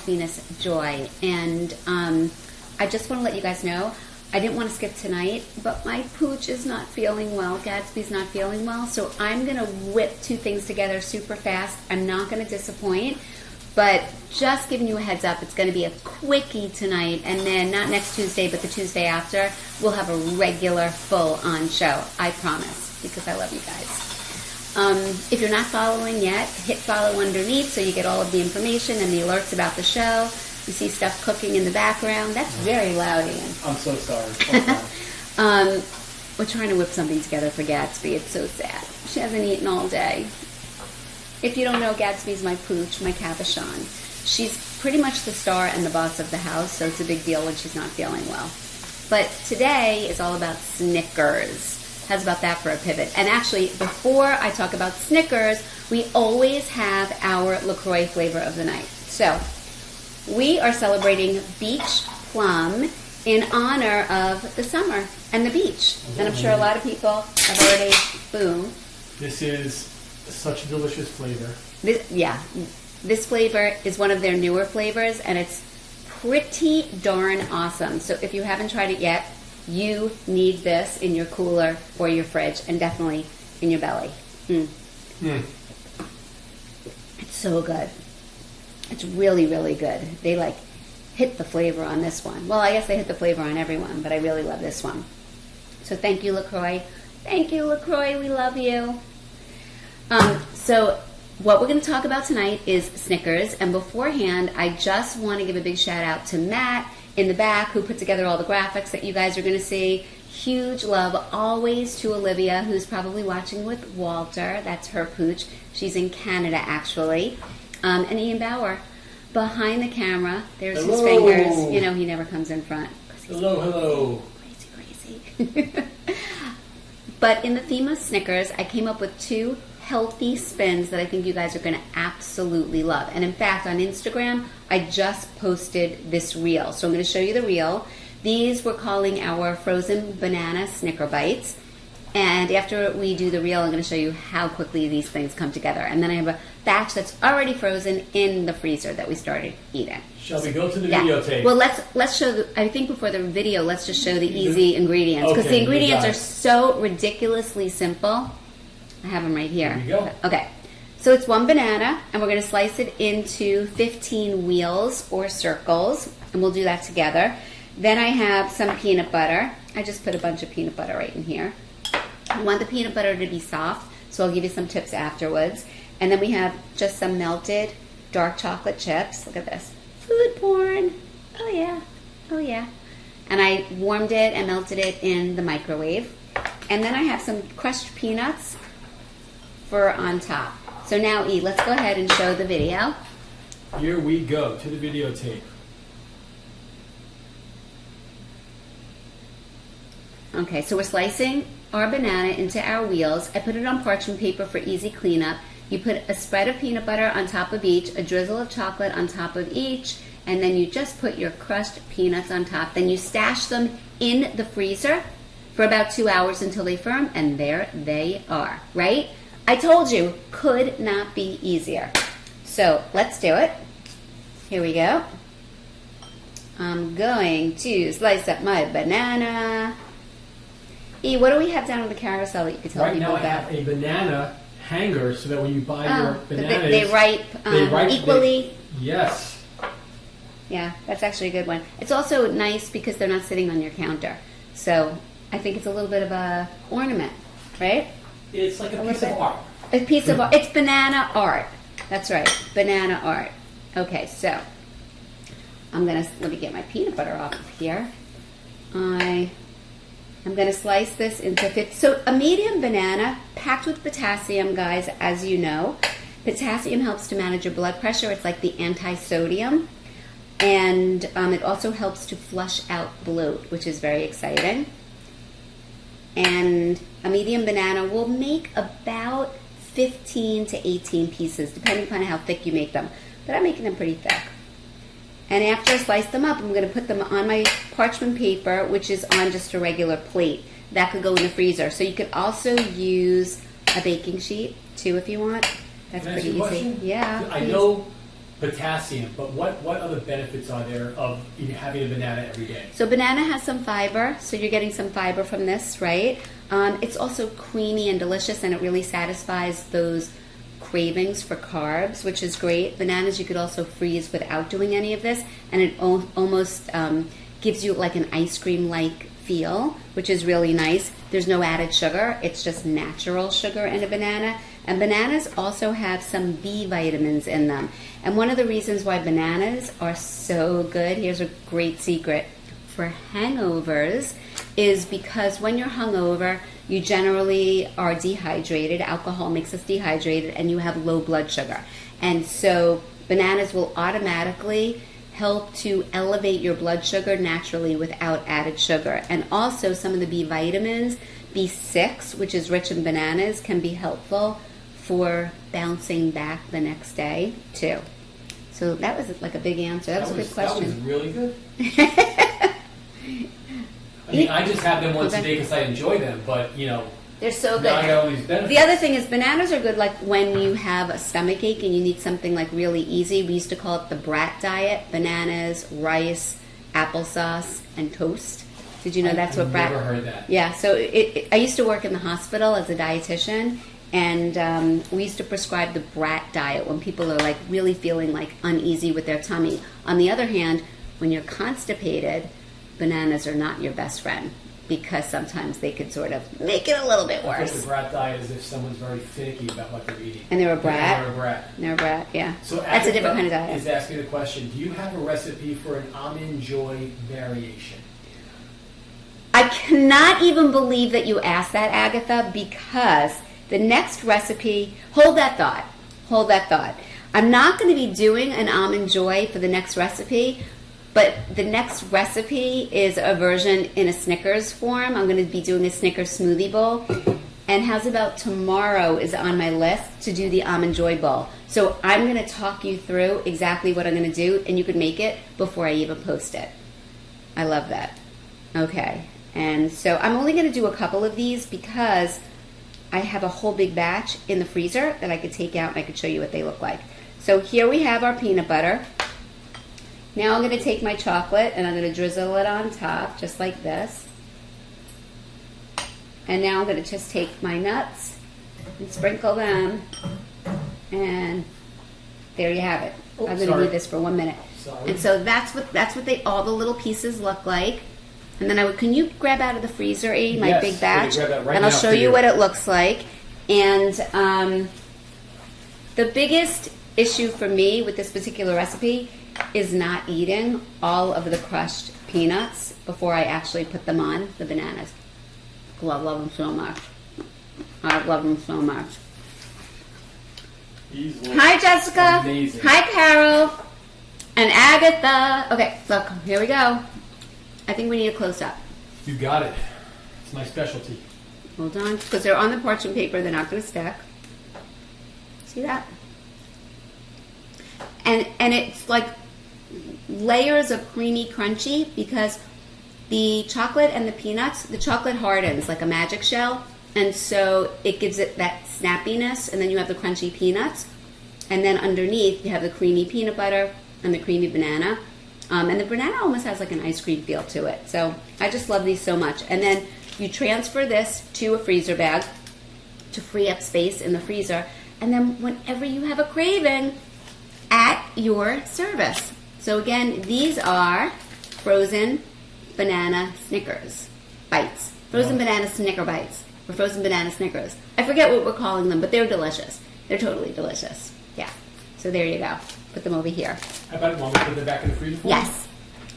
happiness, joy. And I just want to let you guys know, I didn't want to skip tonight, but my pooch is not feeling well. Gadsby's not feeling well, so I'm going to whip two things together super fast. I'm not going to disappoint, but just giving you a heads up, it's going to be a quickie tonight, and then not next Tuesday, but the Tuesday after, we'll have a regular full-on show. I promise, because I love you guys. If you're not following yet, hit follow underneath so you get all of the information and the alerts about the show. You see stuff cooking in the background. That's very loud, Ian. I'm so sorry. We're trying to whip something together for Gadsby. It's so sad. She hasn't eaten all day. If you don't know, Gadsby's my pooch, my cabochon. She's pretty much the star and the boss of the house, so it's a big deal when she's not feeling well. But today is all about Snickers. How's about that for a pivot? And actually, before I talk about Snickers, we always have our LaCroix flavor of the night. So, we are celebrating Beach Plum in honor of the summer and the beach. And I'm sure a lot of people have already, boom. This is such a delicious flavor. This flavor is one of their newer flavors, and it's pretty darn awesome. So if you haven't tried it yet, you need this in your cooler or your fridge, and definitely in your belly. It's so good. It's really, really good. They like hit the flavor on this one. Well, I guess they hit the flavor on everyone, but I really love this one. So thank you, LaCroix. Thank you, LaCroix. We love you. So what we're going to talk about tonight is Snickers. And beforehand, I just want to give a big shout out to Matt in the back who put together all the graphics that you guys are going to see. Huge love always to Olivia, who's probably watching with Walter. That's her pooch. She's in Canada, actually. And Ian Bauer behind the camera. There's his fingers. You know, he never comes in front. Hello. Crazy. But in the theme of Snickers, I came up with two healthy spins that I think you guys are going to absolutely love. And in fact, on Instagram, I just posted this reel. So I'm going to show you the reel. These we're calling our frozen banana Snicker Bites. And after we do the reel, I'm going to show you how quickly these things come together. And then I have a batch that's already frozen in the freezer that we started eating. Shall we go to the videotape? Well, let's show. I think before the video, let's just show the easy ingredients, because the ingredients are so ridiculously simple. I have them right here. Here we go. Okay, so it's one banana, and we're going to slice it into 15 wheels or circles, and we'll do that together. Then I have some peanut butter. I just put a bunch of peanut butter right in here. I want the peanut butter to be soft, so I'll give you some tips afterwards. And then we have just some melted dark chocolate chips. Look at this. Food porn. Oh yeah. Oh yeah. And I warmed it and melted it in the microwave. And then I have some crushed peanuts for on top. So now, E, let's go ahead and show the video. Here we go to the videotape. Okay, so we're slicing our banana into our wheels. I put it on parchment paper for easy cleanup. You put a spread of peanut butter on top of each, a drizzle of chocolate on top of each, and then you just put your crushed peanuts on top. Then you stash them in the freezer for about 2 hours until they firm, and there they are, right? I told you, could not be easier. So let's do it. Here we go. I'm going to slice up my banana. E, what do we have down on the carousel that you could tell people about? Right now I have a banana hanger so that when you buy your bananas, they ripe equally. Yes. Yeah, that's actually a good one. It's also nice because they're not sitting on your counter. So I think it's a little bit of a ornament, right? It's like a piece of art. A piece of art. It's banana art. That's right, banana art. Okay, so let me get my peanut butter off of here. I'm going to slice this into 50. So a medium banana packed with potassium, guys, as you know. Potassium helps to manage your blood pressure. It's like the anti-sodium. And it also helps to flush out bloat, which is very exciting. And a medium banana will make about 15 to 18 pieces, depending upon how thick you make them. But I'm making them pretty thick. And after I slice them up, I'm going to put them on my parchment paper, which is on just a regular plate. That could go in the freezer. So you could also use a baking sheet, too, if you want. That's pretty easy. Question? Yeah. I know potassium, but what other benefits are there of having a banana every day? So banana has some fiber, so you're getting some fiber from this, right? It's also creamy and delicious, and it really satisfies those cravings for carbs, which is great. Bananas you could also freeze without doing any of this, and it almost gives you like an ice cream-like feel, which is really nice. There's no added sugar. It's just natural sugar in a banana. And bananas also have some B vitamins in them. And one of the reasons why bananas are so good, here's a great secret, for hangovers is because when you're hungover, you generally are dehydrated. Alcohol makes us dehydrated, and you have low blood sugar. And so bananas will automatically help to elevate your blood sugar naturally without added sugar. And also some of the B vitamins, B6, which is rich in bananas, can be helpful for bouncing back the next day too. So that was like a big answer. That was a good question. That was really good. I mean, I just have them once a day because I enjoy them, but they're so good. Now I got all these benefits. The other thing is bananas are good like when you have a stomach ache and you need something like really easy. We used to call it the brat diet: bananas, rice, applesauce, and toast. Did you know that's what brat? I've never heard that. Yeah, so I used to work in the hospital as a dietitian, and we used to prescribe the brat diet when people are like really feeling like uneasy with their tummy. On the other hand, when you're constipated, bananas are not your best friend, because sometimes they could sort of make it a little bit worse. The brat diet is if someone's very finicky about what they're eating. And they're a brat? They're a brat. They're a brat, yeah. So that's a different kind of diet. Is asking the question, do you have a recipe for an almond joy variation? I cannot even believe that you asked that, Agatha, because the next recipe, hold that thought. I'm not going to be doing an almond joy for the next recipe, but the next recipe is a version in a Snickers form. I'm going to be doing a Snickers smoothie bowl. And how's about tomorrow is on my list to do the almond joy bowl. So I'm going to talk you through exactly what I'm going to do, and you can make it before I even post it. I love that. Okay. And so I'm only going to do a couple of these because I have a whole big batch in the freezer that I could take out and I could show you what they look like. So here we have our peanut butter. Now I'm going to take my chocolate and I'm going to drizzle it on top just like this. And now I'm going to just take my nuts and sprinkle them. And there you have it. I'm going to leave this for 1 minute. Sorry. And so that's what all the little pieces look like. And then can you grab out of the freezer, A, my big batch? Right, and I'll show you what it looks like. And the biggest issue for me with this particular recipe is not eating all of the crushed peanuts before I actually put them on the bananas. I love them so much. I love them so much. Hi, Jessica. Amazing. Hi, Carol. And Agatha. Okay, look, here we go. I think we need a close-up. You got it. It's my specialty. Hold on, because they're on the parchment paper. They're not going to stick. See that? And it's like layers of creamy crunchy because the chocolate and the peanuts, the chocolate hardens like a magic shell, and so it gives it that snappiness, and then you have the crunchy peanuts, and then underneath you have the creamy peanut butter and the creamy banana. And the banana almost has like an ice cream feel to it. So I just love these so much. And then you transfer this to a freezer bag to free up space in the freezer. And then whenever you have a craving, at your service. So again, these are frozen banana Snickers bites. Frozen banana Snicker bites. Or frozen banana Snickers. I forget what we're calling them, but they're delicious. They're totally delicious. Yeah. So there you go. Put them over here. How about when we put them back in the freezer? Yes.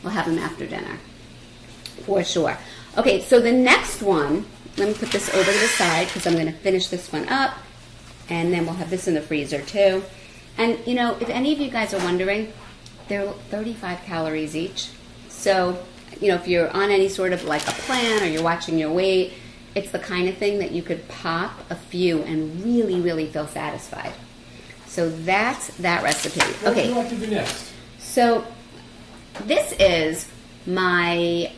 We'll have them after dinner. For sure. Okay, so the next one, let me put this over to the side because I'm going to finish this one up. And then we'll have this in the freezer too. And, if any of you guys are wondering, they're 35 calories each. So, if you're on any sort of like a plan or you're watching your weight, it's the kind of thing that you could pop a few and really, really feel satisfied. So that's that recipe. What would you like to do next? So this is my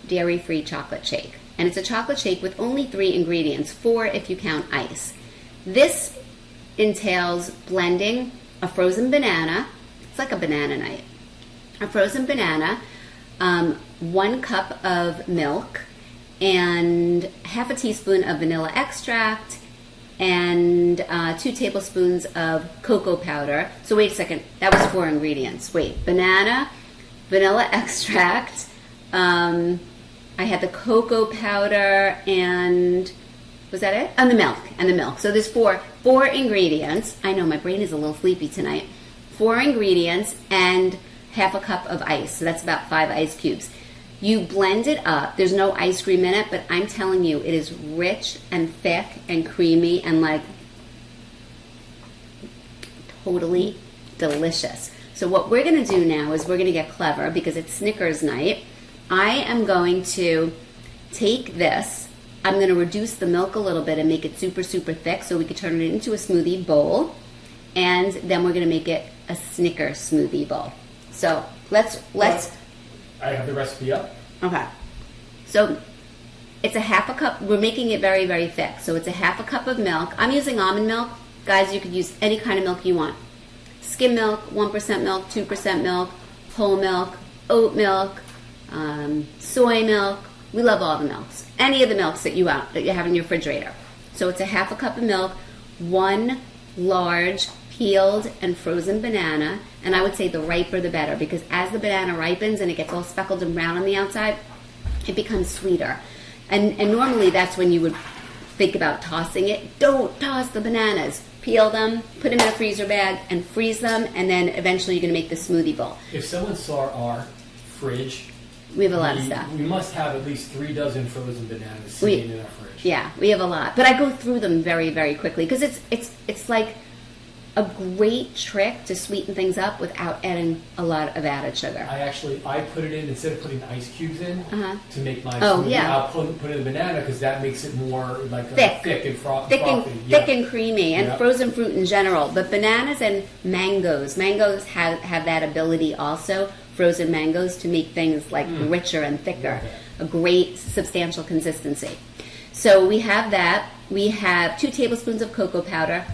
dairy-free chocolate shake. And it's a chocolate shake with only 3 ingredients, 4 if you count ice. This entails blending a frozen banana. It's like a banana night. A frozen banana, 1 cup of milk, and half a teaspoon of vanilla extract, and 2 tablespoons of cocoa powder. So wait a second, that was 4 ingredients. Wait, banana, vanilla extract, I had the cocoa powder, and was that it? And the milk. So there's four ingredients. I know my brain is a little sleepy tonight. 4 ingredients and half a cup of ice. So that's about 5 ice cubes. You blend it up. There's no ice cream in it, but I'm telling you, it is rich and thick and creamy and like totally delicious. So what we're going to do now is we're going to get clever because it's Snickers night. I am going to take this. I'm going to reduce the milk a little bit and make it super, super thick so we can turn it into a smoothie bowl. And then we're going to make it a Snickers smoothie bowl. So let's. I have the recipe up. Okay. So it's a half a cup. We're making it very, very thick. So it's a half a cup of milk. I'm using almond milk. Guys, you could use any kind of milk you want. Skim milk, 1% milk, 2% milk, whole milk, oat milk, soy milk. We love all the milks. Any of the milks that you have in your refrigerator. So it's a half a cup of milk, 1 large peeled and frozen banana, and I would say the riper the better, because as the banana ripens and it gets all speckled and brown on the outside, it becomes sweeter. And normally that's when you would think about tossing it. Don't toss the bananas. Peel them, put them in a freezer bag, and freeze them, and then eventually you're going to make the smoothie bowl. If someone saw our fridge, we have a lot of stuff. We must have at least 3 dozen frozen bananas sitting in our fridge. Yeah, we have a lot. But I go through them very, very quickly because it's like a great trick to sweeten things up without adding a lot of added sugar. I put it in, instead of putting ice cubes in to make my smoothie, yeah. I'll put in the banana because that makes it more like thick and frothy. Thick and creamy, and frozen fruit in general. But bananas and mangoes have that ability also, frozen mangoes, to make things like richer and thicker. A great substantial consistency. So we have that. We have 2 tablespoons of cocoa powder,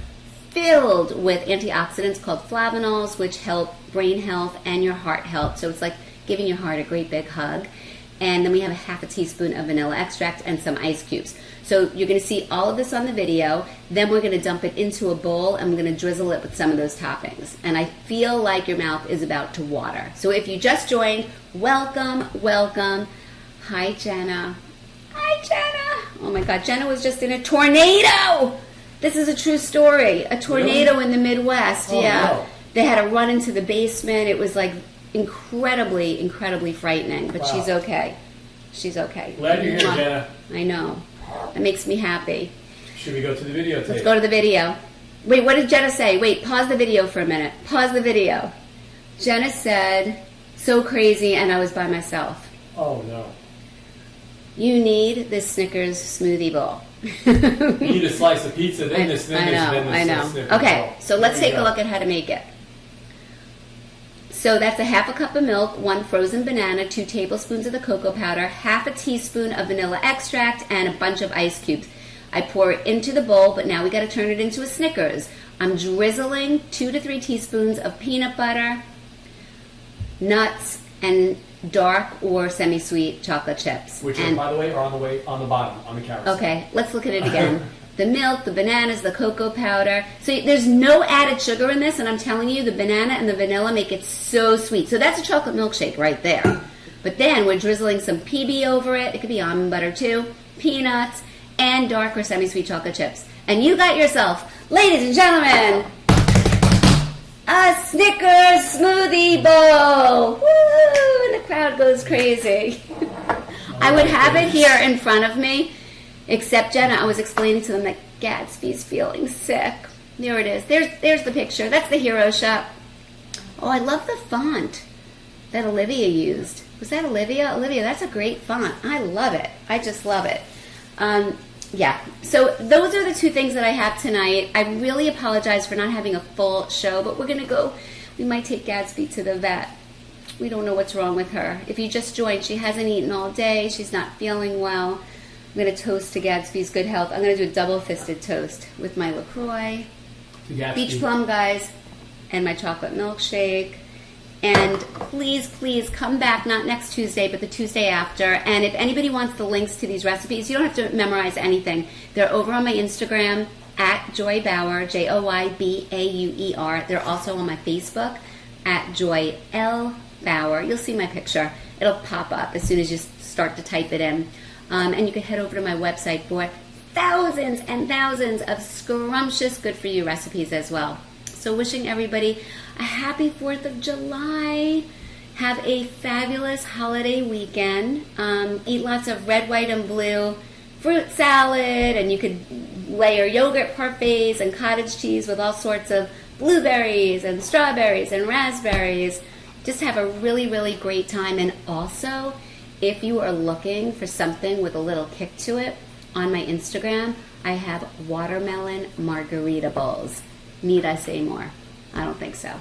filled with antioxidants called flavonols, which help brain health and your heart health. So it's like giving your heart a great big hug. And then we have a half a teaspoon of vanilla extract and some ice cubes. So you're going to see all of this on the video. Then we're going to dump it into a bowl and we're going to drizzle it with some of those toppings. And I feel like your mouth is about to water. So if you just joined, welcome, welcome. Hi, Jenna. Hi, Jenna. Oh my God, Jenna was just in a tornado. This is a true story. A tornado really? In the Midwest. Oh, yeah. no. They had to run into the basement. It was like incredibly, incredibly frightening. But she's okay. She's okay. Glad you're here, Jenna. I know. That makes me happy. Should we go to the videotape? Let's go to the video. Wait, what did Jenna say? Wait, pause the video for a minute. Pause the video. Jenna said, so crazy, and I was by myself. Oh, no. You need this Snickers smoothie bowl. You need a slice of pizza, then the Snickers, I know. Snickers Okay, bowl. so let's take a look at how to make it. So that's a half a cup of milk, 1 frozen banana, 2 tablespoons of the cocoa powder, half a teaspoon of vanilla extract, and a bunch of ice cubes. I pour it into the bowl, but now we got to turn it into a Snickers. I'm drizzling 2 to 3 teaspoons of peanut butter, nuts, and dark or semi-sweet chocolate chips. Which, by the way, are on the bottom, on the carousel. Okay, let's look at it again. The milk, the bananas, the cocoa powder. So there's no added sugar in this, and I'm telling you, the banana and the vanilla make it so sweet. So that's a chocolate milkshake right there. But then we're drizzling some PB over it. It could be almond butter too, peanuts, and dark or semi-sweet chocolate chips. And you got yourself, ladies and gentlemen, a Snickers smoothie bowl. Woo! And the crowd goes crazy. I would have it here in front of me, except Jenna, I was explaining to them that Gatsby's feeling sick. There it is. There's the picture. That's the Hero Shop. Oh, I love the font that Olivia used. Was that Olivia? Olivia, that's a great font. I love it. I just love it. Yeah, so those are the 2 things that I have tonight. I really apologize for not having a full show, but we're going to go. We might take Gatsby to the vet. We don't know what's wrong with her. If you just joined, she hasn't eaten all day. She's not feeling well. I'm going to toast to Gatsby's good health. I'm going to do a double-fisted toast with my LaCroix. Beach plum, guys. and my chocolate milkshake. And please, please come back, not next Tuesday, but the Tuesday after. And if anybody wants the links to these recipes, you don't have to memorize anything. They're over on my Instagram, at Joy Bauer, Joybauer. They're also on my Facebook, at Joy L. Bauer. You'll see my picture. It'll pop up as soon as you start to type it in. And you can head over to my website for thousands and thousands of scrumptious, good-for-you recipes as well. So wishing everybody a happy 4th of July. Have a fabulous holiday weekend. Eat lots of red, white, and blue fruit salad, and you could layer yogurt parfaits and cottage cheese with all sorts of blueberries and strawberries and raspberries. Just have a really, really great time. And also, if you are looking for something with a little kick to it, on my Instagram, I have watermelon margarita bowls. Need I say more? I don't think so.